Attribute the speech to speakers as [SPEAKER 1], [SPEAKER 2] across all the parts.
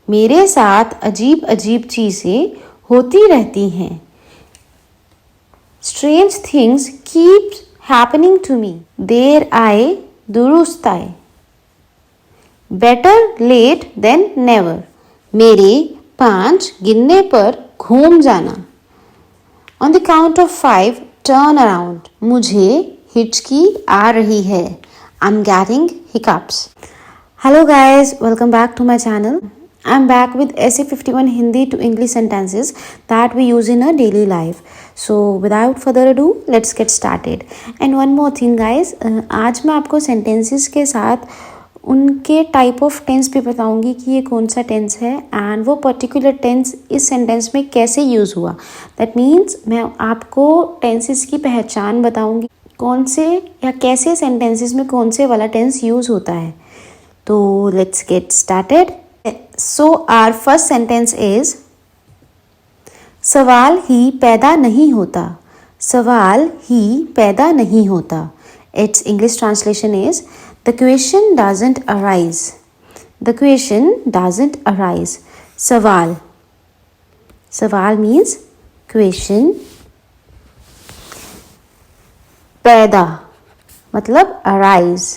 [SPEAKER 1] मेरे साथ अजीब अजीब चीजें होती रहती हैं. Strange things keep happening to me. देर आए दुरुस्त आए. Better late than never. मेरे 5 गिनने पर घूम जाना. On the count of 5, turn around. मुझे हिचकी आ रही है. I'm getting hiccups. Hello guys, welcome back to my channel. I'm back with essay 51 Hindi to English sentences that we use in our daily life. So without further ado, let's get started. And one more thing guys, आज मैं आपको sentences के साथ उनके type of tense भी बताऊंगी कि ये कौन सा टेंस है एंड वो पर्टिकुलर टेंस इस सेंटेंस में कैसे यूज़ हुआ. दैट मीन्स मैं आपको टेंसेस की पहचान बताऊंगी, कौन से या कैसे सेंटेंसेस में कौन से वाला टेंस यूज़ होता है. तो let's get started. So our first sentence is सवाल ही पैदा नहीं होता. सवाल ही पैदा नहीं होता. It's English translation is the question doesn't arise. The question doesn't arise. सवाल, सवाल मीन्स क्वेश्चन. पैदा मतलब अराइज,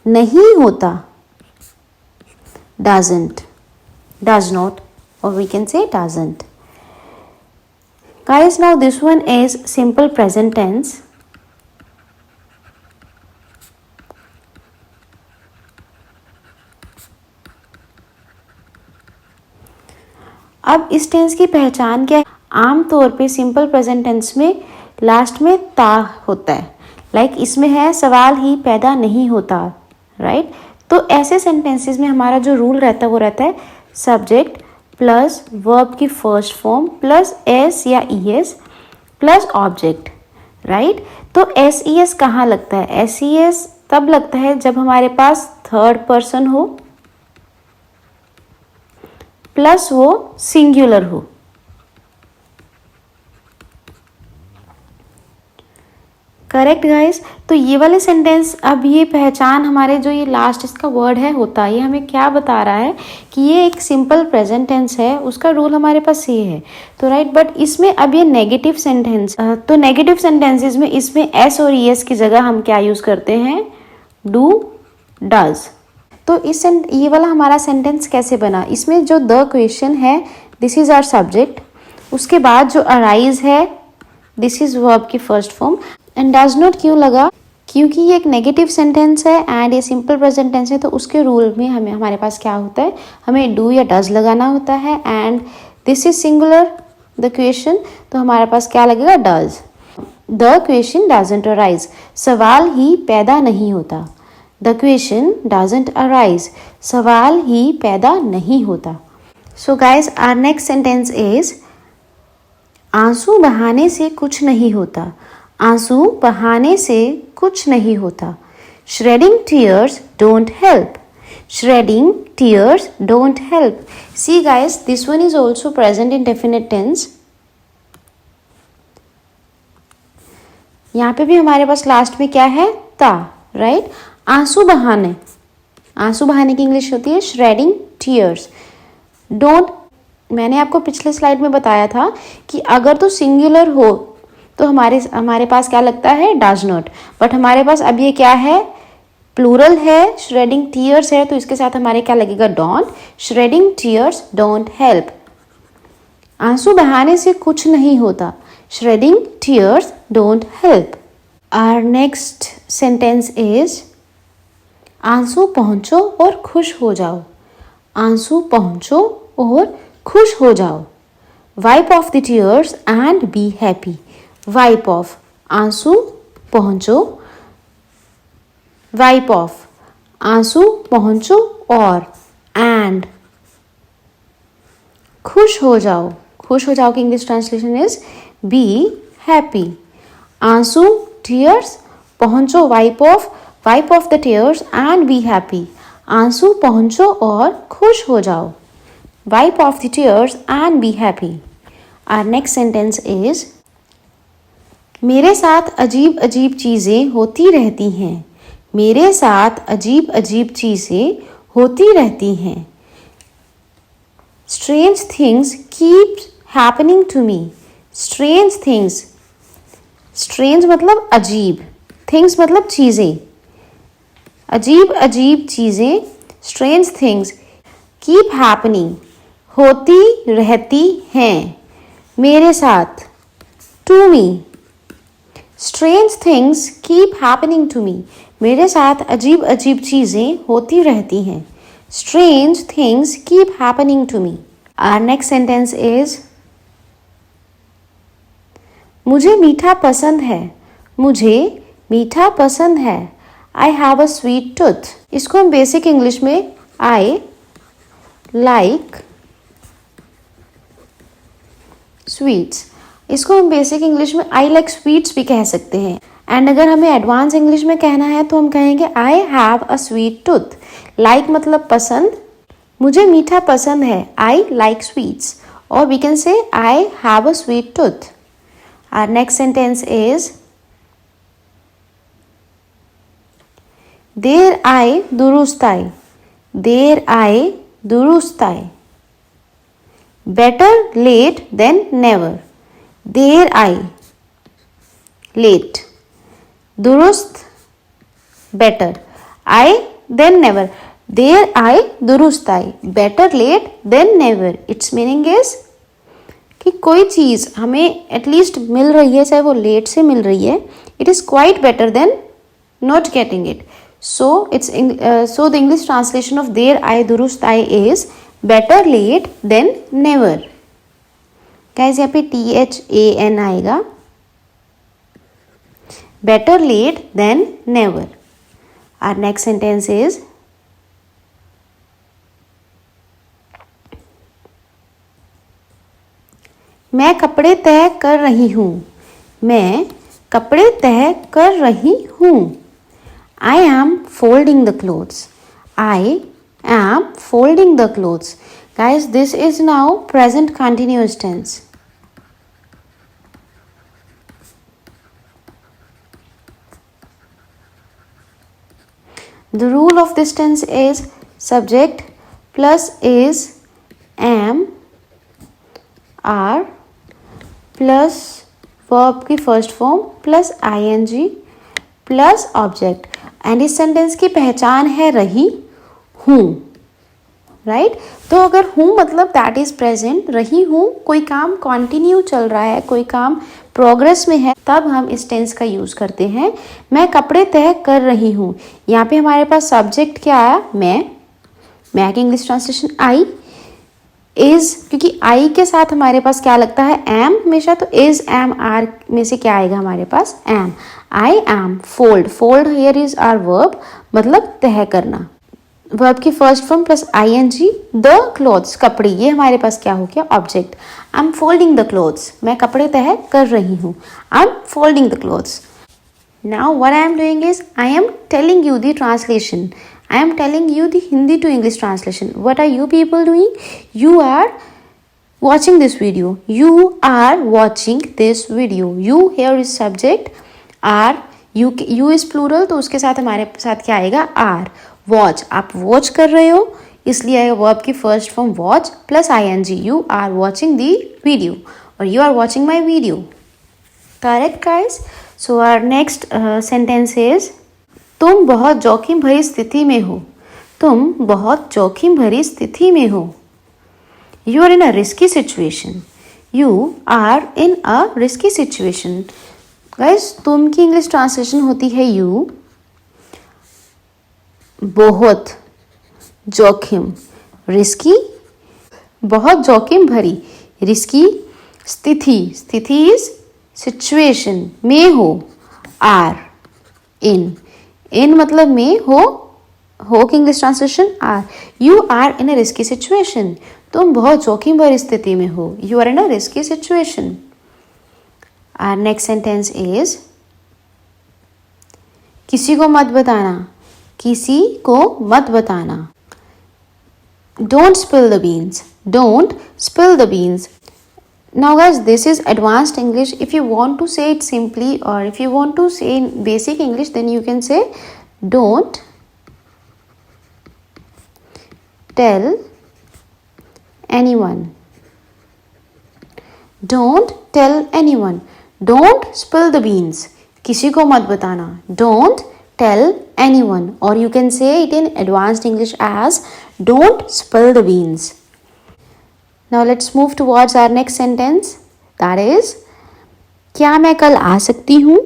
[SPEAKER 1] नहीं होता. Doesn't, does not, or we can say doesn't. Guys, now this one is simple present tense. अब इस tense की पहचान क्या है? आम तौर पे सिंपल प्रेजेंट टेंस में लास्ट में ता होता है. लाइक इसमें है सवाल ही पैदा नहीं होता, राइट? तो ऐसे सेंटेंसेस में हमारा जो रूल रहता है वो रहता है सब्जेक्ट प्लस वर्ब की फर्स्ट फॉर्म प्लस एस या E S plus object, right? तो एस ई एस कहाँ लगता है? एस ई एस तब लगता है जब हमारे पास थर्ड पर्सन हो प्लस वो सिंगुलर हो. Correct guys. तो ये वाले सेंटेंस, अब ये पहचान हमारे जो ये लास्ट इसका वर्ड है होता है, ये हमें क्या बता रहा है कि ये एक सिंपल प्रेजेंट टेंस है. उसका रूल हमारे पास ये है, तो राइट. बट इसमें अब ये नेगेटिव सेंटेंस, तो नेगेटिव सेंटेंसेस में इसमें एस और ई एस की जगह हम क्या यूज करते हैं? Do, does. तो ये वाला हमारा सेंटेंस कैसे बना? इसमें जो द क्वेश्चन है दिस इज आवर सब्जेक्ट, उसके बाद जो अराइज है दिस इज वर्ब की first form. And does not क्यों लगा? क्योंकि ये एक नेगेटिव सेंटेंस है एंड ये सिंपल प्रेजेंट टेंस है, तो उसके रूल में हमारे पास क्या होता है? हमें डू या डज लगाना होता है. And this is singular the question, तो हमारे पास क्या लगेगा? Does. The question doesn't arise. सवाल ही पैदा नहीं होता. The question doesn't arise. सवाल ही पैदा नहीं होता. So guys, our next sentence is आंसू बहाने से कुछ नहीं होता. आंसू बहाने से कुछ नहीं होता. Shedding tears don't help. Shedding tears don't help. See guys, this one is also present in definite tense. यहाँ पे भी हमारे पास लास्ट में क्या है? ता, राइट? आंसू बहाने, आंसू बहाने की इंग्लिश होती है shedding tears. Don't, मैंने आपको पिछले स्लाइड में बताया था कि अगर तो सिंगुलर हो तो हमारे पास क्या लगता है? Does not. बट हमारे पास अब ये क्या है? प्लूरल है, श्रेडिंग टीयर्स है, तो इसके साथ हमारे क्या लगेगा? Don't. Shredding tears don't help. आंसू बहाने से कुछ नहीं होता. Shredding tears don't help. Our next sentence is आंसू पहुंचो और खुश हो जाओ. आंसू पहुंचो और खुश हो जाओ. Wipe off the tears and be happy. Wipe off, आंसू पहुंचो. वाइप ऑफ, आंसू पहुंचो और एंड खुश हो जाओ. खुश हो जाओ की English translation is be happy. आंसू टीयर्स, पहुंचो wipe off the tears and be happy. आंसू पहुंचो और खुश हो जाओ. Wipe off the tears and be happy. Our next sentence is मेरे साथ अजीब अजीब चीज़ें होती रहती हैं. मेरे साथ अजीब अजीब चीज़ें होती रहती हैं. Strange things keep happening to me. Strange things. Strange मतलब अजीब, things मतलब चीज़ें, अजीब अजीब चीज़ें. Strange things keep happening, होती रहती हैं मेरे साथ. To me. Strange things keep happening to me. मेरे साथ अजीब अजीब चीज़ें होती रहती हैं. Strange things keep happening to me. Our next sentence is मुझे मीठा पसंद है. मुझे मीठा पसंद है. I have a sweet tooth. इसको हम बेसिक इंग्लिश में I like sweets. इसको हम बेसिक इंग्लिश में आई लाइक स्वीट्स भी कह सकते हैं. एंड अगर हमें एडवांस इंग्लिश में कहना है तो हम कहेंगे I have a sweet tooth. Like मतलब पसंद, मुझे मीठा पसंद है. I like sweets. और we can say I have a sweet tooth. Our next sentence is देर आए दुरुस्त आए. देर आए दुरुस्त आए. Better late than never. देर आई लेट, दुरुस्त बेटर, आई देन नेवर. देर आई दुरुस्त आई, better late than never. It's meaning is कि कोई चीज़ हमें एटलीस्ट मिल रही है, चाहे वो लेट से मिल रही है, it is quite better than not getting it. So it's so the English translation of देर आई दुरुस्त आई is better late than never. Guys यहाँ पे THAN आएगा. Better late than never. Our next sentence is मैं कपड़े तय कर रही हूँ. मैं कपड़े तय कर रही हूँ. I am folding the clothes. I am folding the clothes. Guys this is now present continuous tense. The rule of this tense is subject plus is, am, are plus verb की first form plus ing plus object. and इस sentence की पहचान है रही हूँ. Right तो अगर हूँ मतलब दैट इज प्रेजेंट, रही हूँ कोई काम कंटिन्यू चल रहा है, कोई काम प्रोग्रेस में है, तब हम इस टेंस का यूज करते हैं. मैं कपड़े तय कर रही हूँ. यहाँ पे हमारे पास सब्जेक्ट क्या आया, मैं की इंग्लिश ट्रांसलेशन आई. इज क्योंकि आई के साथ हमारे पास क्या लगता है, एम हमेशा, तो इज एम आर में से क्या आएगा हमारे पास, M. I am fold. Fold here is our verb, मतलब तह करना. वर्ब की first form plus ing. The clothes कपड़े, ये हमारे पास क्या हो गया, object. I am folding the clothes. मैं कपड़े तह कर रही हूँ. I am folding the clothes. Now what I am doing is I am telling you the translation. I am telling you the Hindi to English translation. What are you people doing? You are watching this video. You are watching this video. You here is subject. Are you is plural, तो उसके साथ हमारे साथ क्या आएगा, are. Watch, आप watch कर रहे हो, इसलिए आएगा verb की first form watch plus ing. You are watching the video or you are watching my video. Correct guys? So our next sentence is तुम बहुत जोखिम भरी स्थिति में हो. तुम बहुत जोखिम भरी स्थिति में हो. You are in a risky situation. You are in a risky situation. Guys तुम की इंग्लिश ट्रांसलेशन होती है यू. बहुत जोखिम, रिस्की, बहुत जोखिम भरी, रिस्की, स्थिति, स्थिति इज सिचुएशन, में हो, आर, इन मतलब में हो की English translation are. You are in a risky situation. तुम बहुत जोखिम भरी स्थिति में हो. You are in a risky situation. Our next sentence is किसी को मत बताना. किसी को मत बताना. Don't spill the beans. Don't spill the beans. Now guys, this is advanced English. If you want to say it simply or if you want to say in basic English, then you can say don't tell anyone. Don't tell anyone. Don't spill the beans. किसी को मत बताना. Don't tell anyone. Or you can say it in advanced English as don't spill the beans. Now let's move towards our next sentence. That is, क्या मैं कल आ सकती हूँ?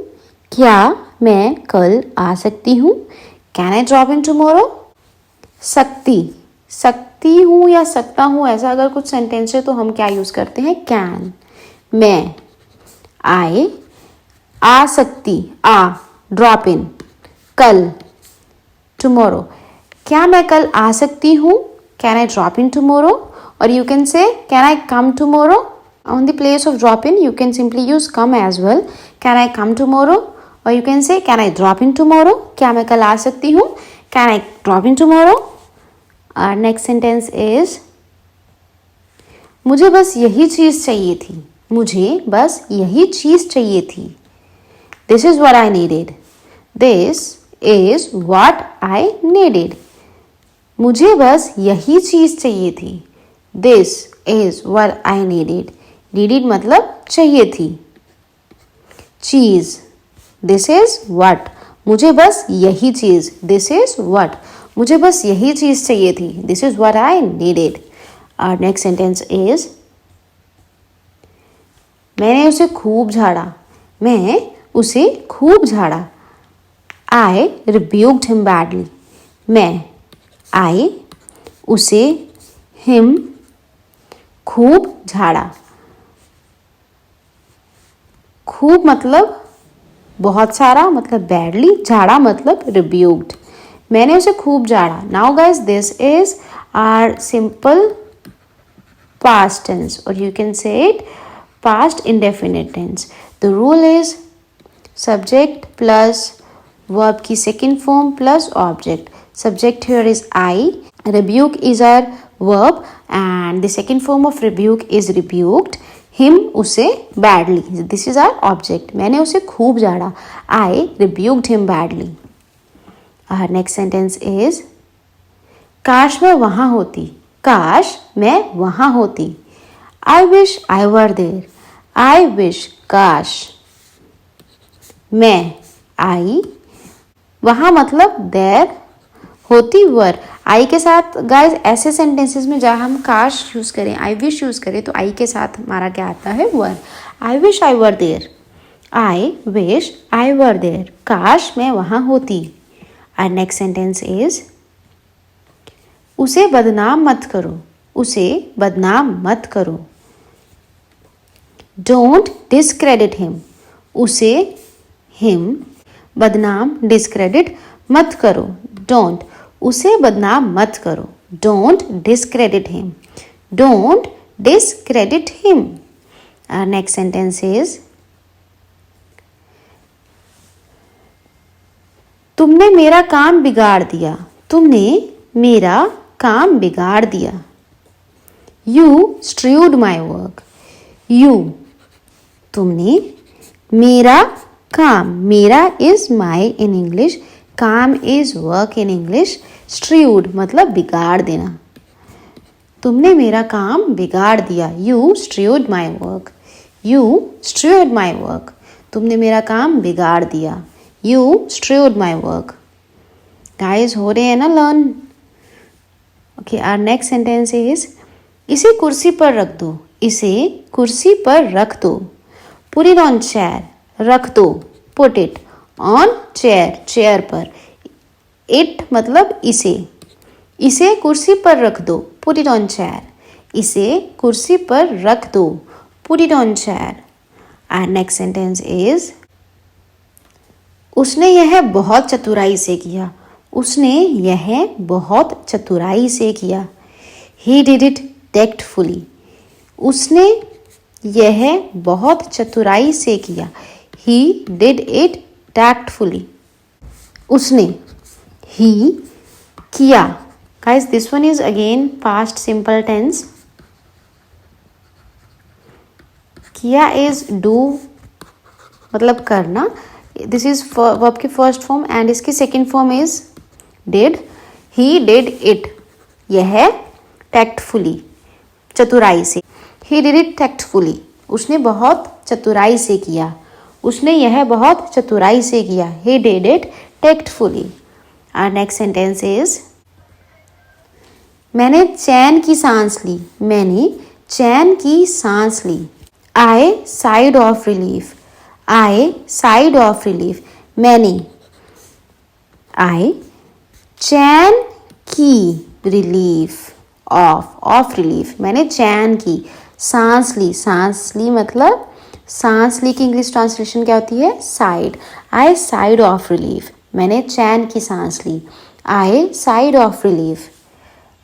[SPEAKER 1] क्या मैं कल आ सकती हूँ? Can I drop in tomorrow? सकती हूँ या सकता हूँ, ऐसा अगर कुछ सेंटेंस है तो हम क्या यूज करते हैं? कैन. मैं, आई, आ सकती, ड्रॉप इन, कल, टुमारो. क्या मैं कल आ सकती हूँ? Can I drop in tomorrow? और you can say can I come tomorrow? On the place of drop in you can simply use come as well. Can I come tomorrow? और you can say can I drop in tomorrow? क्या मैं कल आ सकती हूँ? Can I drop in tomorrow? Our next sentence is, मुझे बस यही चीज चाहिए थी. मुझे बस यही चीज चाहिए थी. This is what I needed. This is what I needed. मुझे बस यही चीज चाहिए थी. This is what I needed. Needed मतलब चाहिए थी. चीज. This is what. मुझे बस यही चीज. This is what. मुझे बस यही चीज चाहिए थी. This is what I needed. Our next sentence is, मैंने उसे खूब झाड़ा. मैं उसे खूब झाड़ा. I rebuked him badly. मैं, आई, उसे, हिम, खूब झाड़ा. खूब मतलब बहुत सारा, मतलब बैडली. झाड़ा मतलब रिब्यूक्ड. मैंने उसे खूब झाड़ा. Now guys this is our simple past tense, और you can say it past indefinite tense. The rule is subject plus verb की second form plus object. Subject here is I. Rebuke is our verb and the second form of rebuke is rebuked. Him, उसे, badly. This is our object. मैंने उसे खूब झाड़ा. I rebuked him badly. Our next sentence is, काश मैं वहाँ होती. काश मैं वहाँ होती. I wish I were there. I wish, काश. मैं, I, वहाँ मतलब there, होती were. I के साथ guys ऐसे sentences में जहाँ हम काश यूज करें, I wish यूज करें, तो I के साथ हमारा क्या आता है? were. I wish I were there. I wish I were there. काश मैं वहाँ होती. Our next sentence is, उसे बदनाम मत करो. उसे बदनाम मत करो. Don't discredit him. उसे, him, बदनाम, discredit, मत करो. Don't. उसे बदनाम मत करो. Don't discredit him. Don't discredit him. Our next sentence is, तुमने मेरा काम बिगाड़ दिया. तुमने मेरा काम बिगाड़ दिया. You screwed my work. You, तुमने, मेरा काम, मेरा is my in English, काम is work in English, screwed मतलब बिगाड़ देना. तुमने मेरा काम बिगाड़ दिया. You screwed my work. You screwed my work. तुमने मेरा काम बिगाड़ दिया. You screwed my work. Guys, हो रहे हैं ना learn? Okay, our next sentence is, इसे कुर्सी पर रख दो. इसे कुर्सी पर रख दो. Put it on chair. रख दो. Put it on chair. chair पर. It मतलब इसे. इसे कुर्सी पर रख दो. Put it on chair. इसे कुर्सी पर रख दो. Put it on chair. Our next sentence is, उसने यह बहुत चतुराई से किया. उसने यह बहुत चतुराई से किया. He did it tactfully. उसने यह बहुत चतुराई से किया. He did it tactfully. उसने, he, किया. Guys, this one is again past simple tense. किया is do मतलब करना. दिस इज वर्ब की फर्स्ट फॉर्म एंड इसकी second form is did. He did it. यह टैक्टफुली. चतुराई से। ही डिड इट टैक्टफुली, उसने बहुत चतुराई से किया, उसने यह बहुत चतुराई से किया। He did it tactfully. Our next sentence is मैंने चैन की सांस ली, मैंने चैन की सांस ली। I sighed of relief, I sighed of relief. मैंने आई चैन की रिलीफ ऑफ रिलीफ, मैंने चैन की सांस ली। सांस ली मतलब सांस ली की इंग्लिश ट्रांसलेशन क्या होती है? Sighed. I sighed of relief, मैंने चैन की सांस ली। I sighed of relief.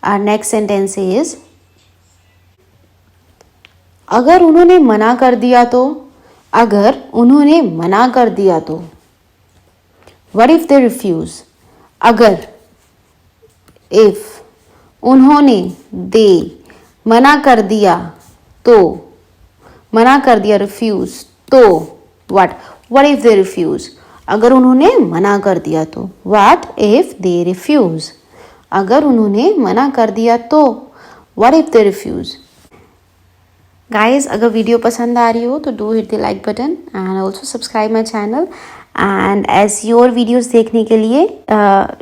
[SPEAKER 1] Our next sentence is अगर उन्होंने मना कर दिया तो, अगर उन्होंने मना कर दिया तो। What if they refuse? अगर, if, उन्होंने, they, मना कर दिया तो, मना कर दिया refuse तो what if they refuse? अगर उन्होंने मना कर दिया तो what if they refuse? अगर उन्होंने मना कर दिया तो what if they refuse? Guys अगर वीडियो पसंद आ रही हो तो do hit the like button and also subscribe my channel and as your videos देखने के लिए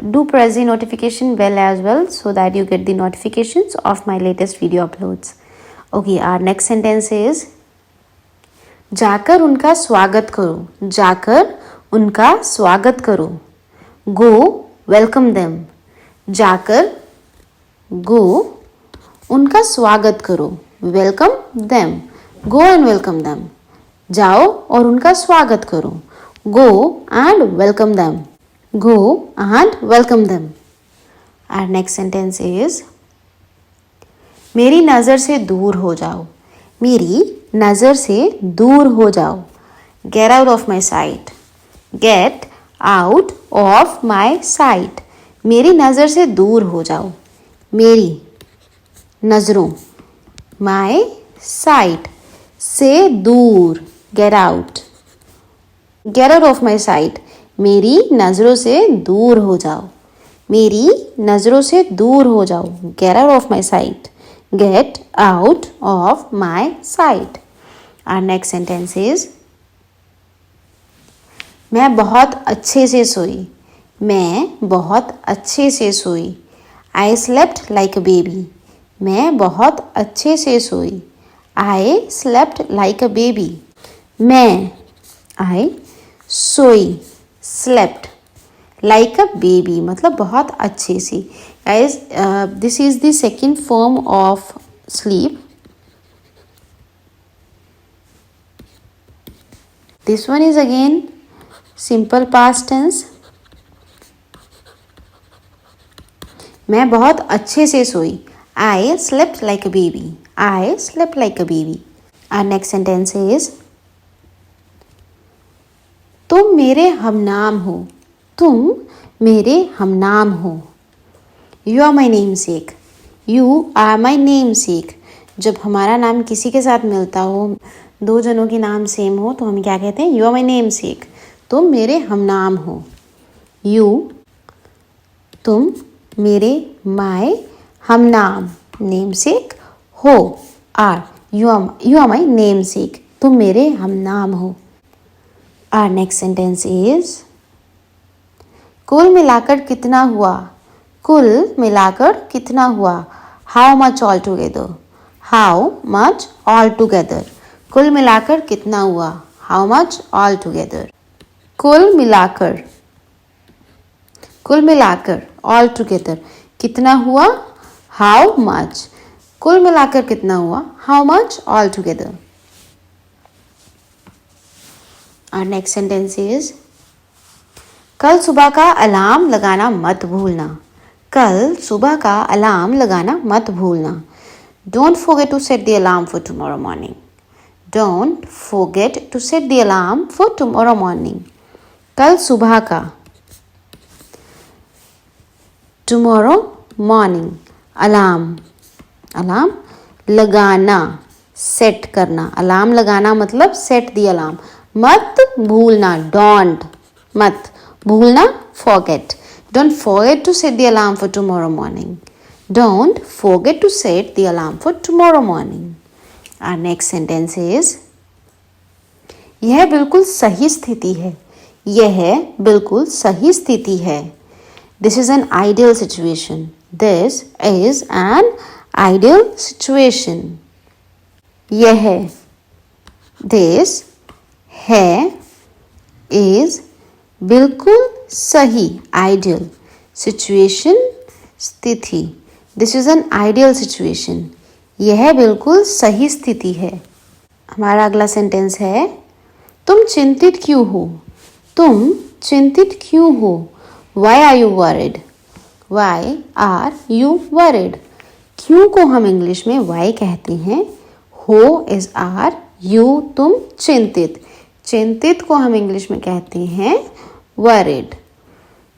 [SPEAKER 1] do press the notification bell as well so that you get the notifications of my latest video uploads. Okay, our next sentence is जाकर उनका स्वागत करो, जाकर उनका स्वागत करो। गो वेलकम देम, जाकर गो उनका स्वागत करो। Welcome them, go and welcome them. जाओ और उनका स्वागत करो। Go and welcome them, go and welcome them. Our next sentence is मेरी नज़र से दूर हो जाओ, मेरी नज़र से दूर हो जाओ। Get out of my sight, get out of my site. मेरी नज़र से दूर हो जाओ। मेरी नज़रों, माई साइट से दूर, get out, gate out of my site. मेरी नज़रों से दूर हो जाओ, मेरी नज़रों से दूर हो जाओ। Get out of my sight, get out of my sight. Our next sentence is मैं बहुत अच्छे से सोई, मैं बहुत अच्छे से सोई। I slept like a baby, मैं बहुत अच्छे से सोई। I slept like a baby. मैं, आई, सोई, स्लेप्ट, लाइक अ बेबी मतलब बहुत अच्छे से। Guys this is the second form of sleep. This one is again simple past tense. मैं बहुत अच्छे से सोई। I slept like a baby. I slept like a baby. Our next sentence is तुम मेरे हमनाम हो, तुम मेरे हमनाम हो। You are my namesake. You are my namesake. जब हमारा नाम किसी के साथ मिलता हो, दो जनों के नाम सेम हो तो हम क्या कहते हैं? You are my namesake. तुम मेरे हमनाम हो। You, तुम मेरे, my, हमनाम, नेमसेक, हो, are, you are my namesake. तुम मेरे हमनाम हो। आवर नेक्स्ट सेंटेंस इज कुल मिलाकर कितना हुआ, कुल मिलाकर कितना हुआ। How much all together, how much all together. कुल मिलाकर कितना हुआ, हाउ मच ऑल टुगेदर। कुल मिलाकर, कुल मिलाकर, ऑल टुगेदर, कितना हुआ, हाउ मच। कुल मिलाकर कितना हुआ, हाउ मच ऑल टुगेदर। और नेक्स्ट सेंटेंस इज कल सुबह का अलार्म लगाना मत भूलना, कल सुबह का अलार्म लगाना मत भूलना। Don't forget to set the alarm for tomorrow morning, don't forget to set the alarm for tomorrow morning. कल सुबह का, टुमारो मॉर्निंग, अलार्म, अलार्म लगाना, सेट करना। अलार्म लगाना मतलब सेट दी अलार्म। मत भूलना, डोंट, मत भूलना, forget. Don't forget to set the alarm for tomorrow morning. Don't forget to set the alarm for tomorrow morning. Our next sentence is, यह बिल्कुल सही स्थिति है. यह बिल्कुल सही स्थिति है. This is an ideal situation. This is an ideal situation. यह, this है, is बिल्कुल सही, ideal, situation, स्थिति. This is an ideal situation. यह बिल्कुल सही स्थिति है. हमारा अगला सेंटेंस है, तुम चिंतित क्यों हो? तुम चिंतित क्यों हो? Why are you worried? Why are you worried? क्यों को हम इंग्लिश में why कहते हैं. हो is are, you तुम, चिंतित. चिंतित को हम इंग्लिश में कहते हैं worried.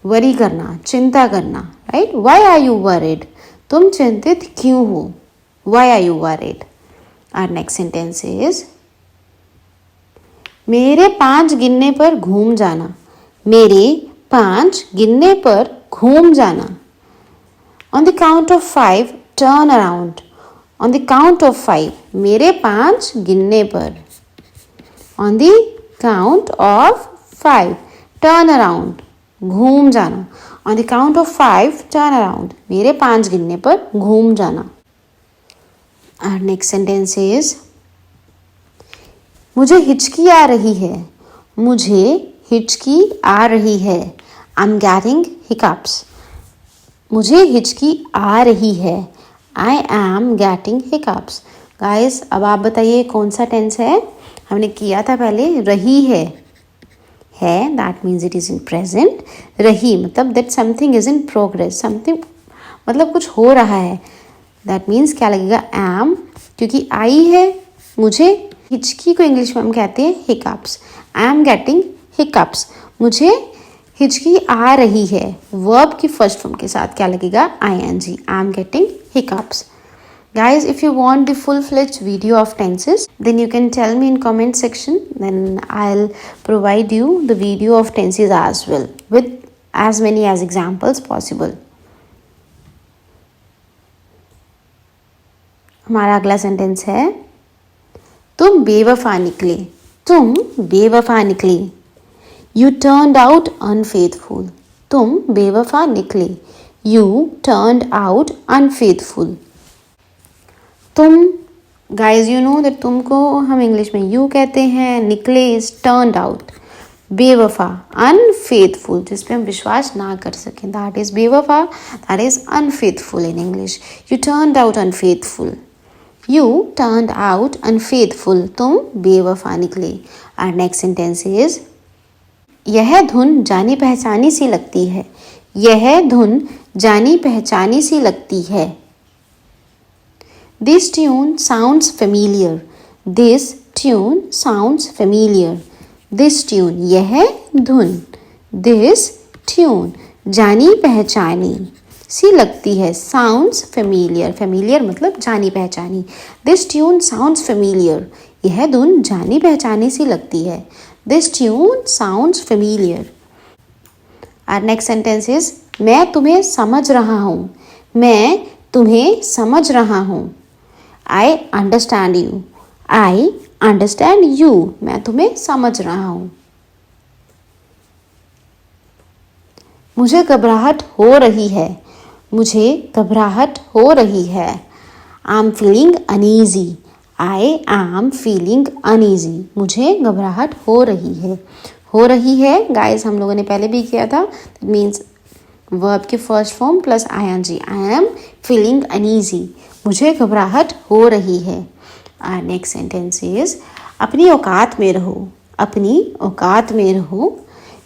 [SPEAKER 1] वरी करना, चिंता करना, right. Why are you worried? तुम चिंतित क्यों हो? Why are you worried? Our next sentence is, मेरे 5 गिनने पर घूम जाना. मेरे 5 गिनने पर घूम जाना. On the count of 5, turn around. On the count of 5, मेरे 5 गिनने पर. On the count of 5, turn around. घूम जाना. On the count of 5, turn around. मेरे 5 गिनने पर घूम जाना. Our next sentence is, मुझे हिचकी आ रही है. मुझे हिचकी आ रही है. I'm getting hiccups. मुझे हिचकी आ रही है. I am getting hiccups. Guys, अब आप बताइए कौन सा टेंस है. हमने किया था पहले रही है. that means it is in present. रही मतलब that something is in progress. something मतलब कुछ हो रहा है. that means क्या लगेगा, am, क्योंकि आई है. मुझे हिचकी को इंग्लिश में हम कहते हैं hiccups. I am getting hiccups. मुझे हिचकी आ रही है. वर्ब की फर्स्ट फॉर्म के साथ क्या लगेगा, ing. I am getting hiccups. Guys, if you want the full-fledged video of tenses, then you can tell me in comment section. Then I'll provide you the video of tenses as well with as many as examples possible. हमारा अगला sentence है, तुम बेवफा निकले. तुम बेवफा निकले. You turned out unfaithful. तुम बेवफा निकले. You turned out unfaithful. तुम, guys, you know that तुमको हम इंग्लिश में you कहते हैं. निकले is turned out. बेवफा, unfaithful, जिस पे हम विश्वास ना कर सकें, that is बेवफा, that is unfaithful in English. You turned out unfaithful. You turned out unfaithful. तुम बेवफा निकले. Our next sentence is, यह धुन जानी पहचानी सी लगती है. यह धुन जानी पहचानी सी लगती है. This tune sounds familiar. This tune sounds familiar. This tune, यह धुन. This tune, जानी पहचानी सी लगती है. Sounds familiar. Familiar मतलब जानी पहचानी. This tune sounds familiar. यह धुन जानी पहचानी सी लगती है. This tune sounds familiar. Our next sentence is, मैं तुम्हें समझ रहा हूँ. मैं तुम्हें समझ रहा हूँ. I understand you. I understand you. मैं तुम्हें समझ रहा हूँ. मुझे घबराहट हो रही है. मुझे घबराहट हो रही है. I'm feeling uneasy. I am feeling uneasy. मुझे घबराहट हो रही है. हो रही है, गाइस, हम लोगों ने पहले भी किया था. That means वर्ब की first form plus ing. I am feeling uneasy. मुझे घबराहट हो रही है. Our next sentence is, अपनी औकात में रहो. अपनी औकात में रहो.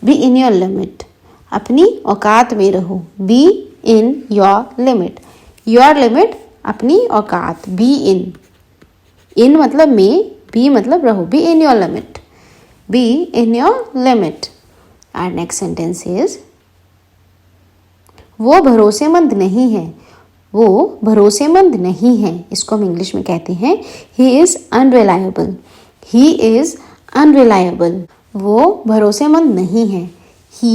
[SPEAKER 1] Be in your limit. अपनी औकात में रहो. Be in your limit. Your limit, अपनी औकात. Be in. In मतलब में, be मतलब रहो. Be in your limit. Be in your limit. Our next sentence is, वो भरोसेमंद नहीं है. वो भरोसेमंद नहीं है. इसको हम इंग्लिश में कहते हैं he is unreliable. He is unreliable. वो भरोसेमंद नहीं है. He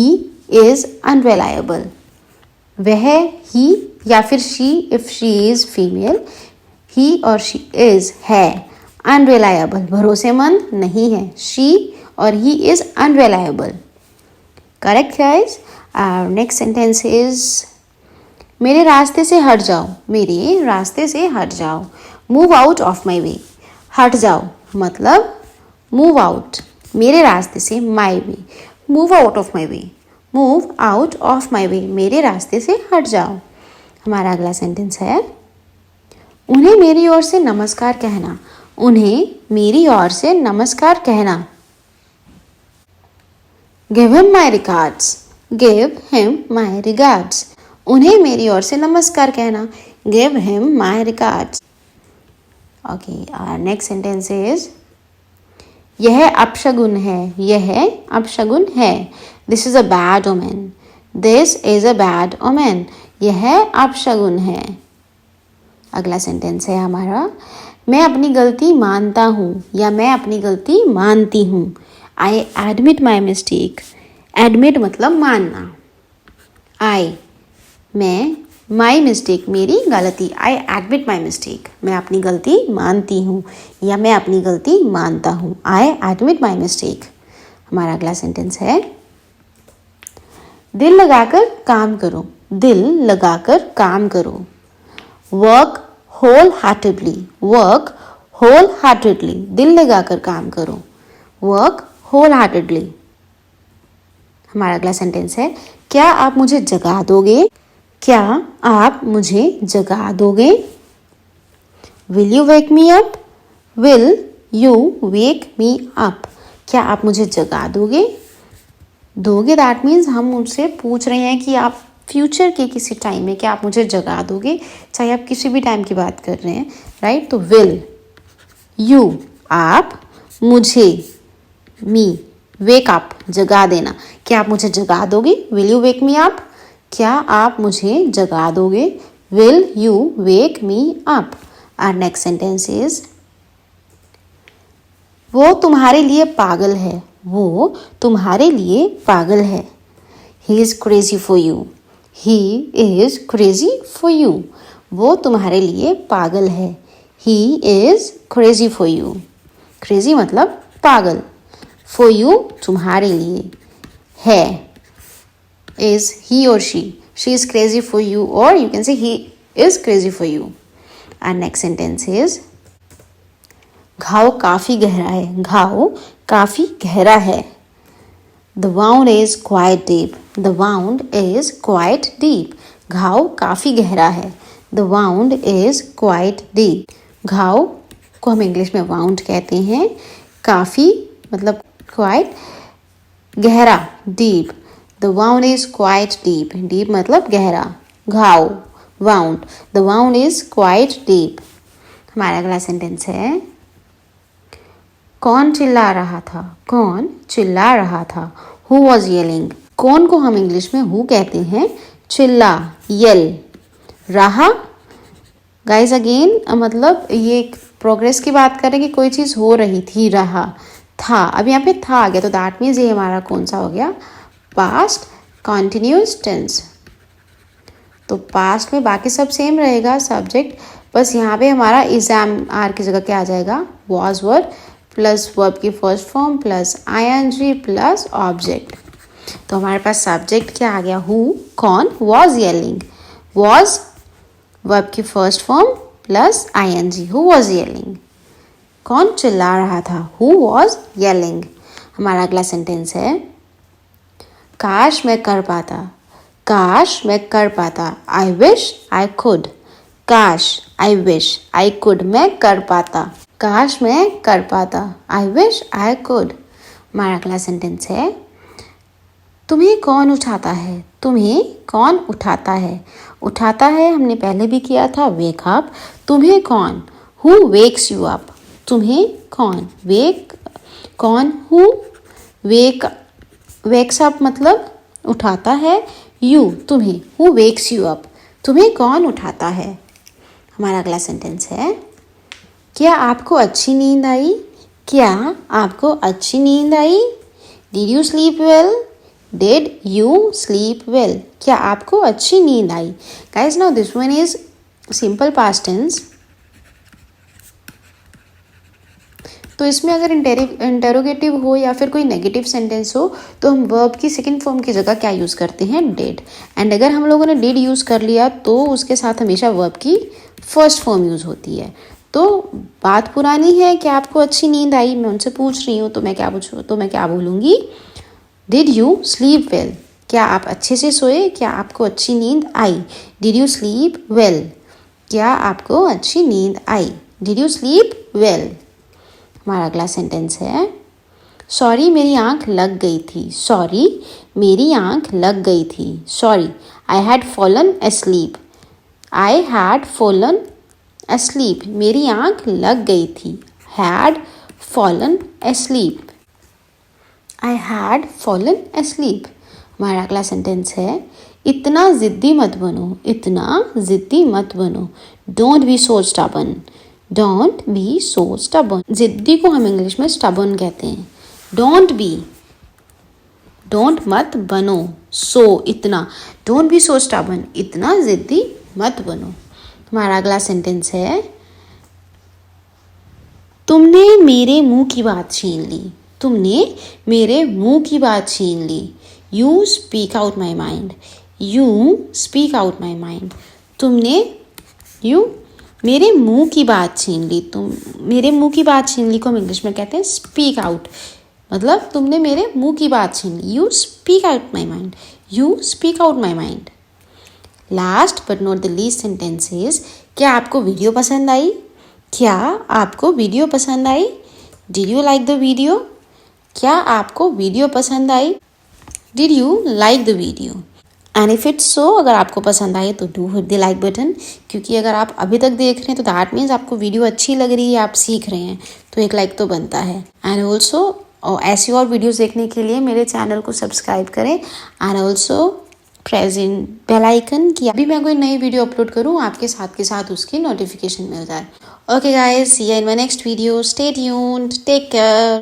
[SPEAKER 1] is unreliable. वह, he या फिर she if she is female, he और शी इज है अनरिलायबल, भरोसेमंद नहीं है, शी और he is unreliable. Correct guys. Next sentence is मेरे रास्ते से हट जाओ, मेरे रास्ते से हट जाओ, move out of my way. हट जाओ मतलब मूव आउट, मेरे रास्ते से, my way, move out of my way, move out of my way, मेरे रास्ते से हट जाओ। हमारा अगला सेंटेंस है उन्हें मेरी ओर से नमस्कार कहना, उन्हें मेरी ओर से नमस्कार कहना। Give him my regards, give him my regards, उन्हें मेरी ओर से नमस्कार कहना, give him my regards. Okay, our next sentence is यह अपशगुन है, यह अपशगुन है, this is a bad omen, this is a bad omen, यह अपशगुन है। अगला सेंटेंस है हमारा मैं अपनी गलती मानता हूँ या मैं अपनी गलती मानती हूँ। I admit my mistake, admit मतलब मानना, आई मैं, माई मिस्टेक मेरी गलती, आई एडमिट माई मिस्टेक, मैं अपनी गलती मानती हूँ या मैं अपनी गलती मानता हूँ, आई एडमिट माई मिस्टेक। हमारा अगला सेंटेंस है दिल लगाकर काम करो, दिल लगाकर काम करो, work wholeheartedly, work wholeheartedly, दिल लगाकर काम करो, वर्क होल हार्टेडली। हमारा अगला सेंटेंस है क्या आप मुझे जगा दोगे, क्या आप मुझे जगा दोगे, will you wake me up, will you wake me up, क्या आप मुझे जगा दोगे। दोगे दैट मीन्स हम उनसे पूछ रहे हैं कि आप फ्यूचर के किसी टाइम में क्या आप मुझे जगा दोगे, चाहे आप किसी भी टाइम की बात कर रहे हैं, राइट। तो विल, यू आप, मुझे, मी, वेक अप जगा देना, क्या आप मुझे जगा दोगे, will you wake me up, क्या आप मुझे जगा दोगे, will you wake me up. Our next sentence is वो तुम्हारे लिए पागल है, वो तुम्हारे लिए पागल है, he is crazy for you, he is crazy for you, वो तुम्हारे लिए पागल है, he is crazy for you, crazy मतलब पागल, फॉर यू तुम्हारे लिए, है is he or she is crazy for you, or you can say he is crazy for you. And next sentence is घाव काफी गहरा है, घाव काफी गहरा है, the wound is quite deep, the wound is quite deep, घाव काफी गहरा है, the wound is quite deep। घाव को हम इंग्लिश में wound कहते हैं, काफी मतलब quite, गहरा deep, the wound is quite deep, deep मतलब गहरा, घाव wound, the wound is quite deep। हमारा अगला सेंटेंस है कौन चिल्ला रहा था, कौन चिल्ला रहा था, who was yelling, कौन को हम इंग्लिश में who कहते हैं, चिल्ला yell, रहा गाइज अगेन मतलब ये प्रोग्रेस की बात करें कि कोई चीज़ हो रही थी, रहा था, अब यहाँ पे था आ गया तो दैट मीन्स ये हमारा कौन सा हो गया, पास्ट कॉन्टिन्यूस टेंस। तो पास्ट में बाकी सब सेम रहेगा सब्जेक्ट, बस यहाँ पे हमारा एग्जाम आर की जगह क्या आ जाएगा, वॉज वर्ब प्लस वर्ब की first form plus ING plus object. तो हमारे पास सब्जेक्ट क्या आ गया, हु, कौन, वॉज येलिंग, वॉज वर्ब की first form plus ING, who was yelling, कौन चिल्ला रहा था, हु वॉज येलिंग। हमारा अगला सेंटेंस है काश मैं कर पाता, काश मैं कर पाता, आई विश आई कुड, काश आई विश आई कुड, मैं कर पाता, काश मैं कर पाता, आई विश आई कुड। हमारा अगला सेंटेंस है तुम्हें कौन उठाता है, तुम्हें कौन उठाता है, उठाता है हमने पहले भी किया था, वेक अप, तुम्हें कौन, हु वेक्स यू अप, तुम्हें कौन, वेक कौन, हु वेक वेक्स अप मतलब उठाता है, यू तुम्हें, हु वेक्स यू अप, तुम्हें कौन उठाता है। हमारा अगला सेंटेंस है क्या आपको अच्छी नींद आई, क्या आपको अच्छी नींद आई, did you sleep well, did you sleep well, क्या आपको अच्छी नींद आई। Guys now this one is simple past tense. तो इसमें अगर इंटेरोगेटिव हो या फिर कोई नेगेटिव सेंटेंस हो तो हम वर्ब की सेकंड फॉर्म की जगह क्या यूज़ करते हैं, डिड। एंड अगर हम लोगों ने डिड यूज़ कर लिया तो उसके साथ हमेशा वर्ब की फर्स्ट फॉर्म यूज़ होती है। तो बात पुरानी है कि आपको अच्छी नींद आई, मैं उनसे पूछ रही हूँ तो मैं क्या बोलूँगी, डिड यू स्लीप वेल, क्या आप अच्छे से सोए, क्या आपको अच्छी नींद आई। डिड यू स्लीप वेल, क्या आपको अच्छी नींद आई। Did you sleep well. हमारा अगला सेंटेंस है, सॉरी मेरी आंख लग गई थी। सॉरी मेरी आंख लग गई थी। Sorry I had fallen asleep. I had fallen asleep, मेरी आंख लग गई थी। Had fallen asleep, I had fallen asleep. हमारा अगला सेंटेंस है, इतना ज़िद्दी मत बनो। इतना ज़िद्दी मत बनो। Don't be so stubborn. Don't be so stubborn, ज़िद्दी को हम इंग्लिश में स्टबर्न कहते हैं। डोंट बी, डोंट मत बनो, सो इतना, डोंट बी सो स्टबर्न, इतना ज़िद्दी मत बनो। हमारा अगला सेंटेंस है, तुमने मेरे मुंह की बात छीन ली। तुमने मेरे मुंह की बात छीन ली। You speak out my mind. You speak out my mind, तुमने मेरे मुंह की बात छीन ली। तुम मेरे मुंह की बात छीन ली को हम इंग्लिश में कहते हैं स्पीक आउट, मतलब तुमने मेरे मुंह की बात छीन ली। You speak out my mind. You speak out my mind. Last but not the least sentence is, क्या आपको वीडियो पसंद आई। क्या आपको वीडियो पसंद आई। Did you like the video, क्या आपको वीडियो पसंद आई। Did you like the video. And if it's so, अगर आपको पसंद आए तो do hit the like button, क्योंकि अगर आप अभी तक देख रहे हैं तो दैट मीन्स आपको वीडियो अच्छी लग रही है, आप सीख रहे हैं, तो एक लाइक तो बनता है। एंड ऑल्सो ऐसी और वीडियोस देखने के लिए मेरे चैनल को सब्सक्राइब करें and also present bell icon, कि अभी मैं कोई नई वीडियो अपलोड करूँ आपके साथ के साथ उसकी नोटिफिकेशन मिल जाए। Okay guys, see you in my next video, stay tuned, take care.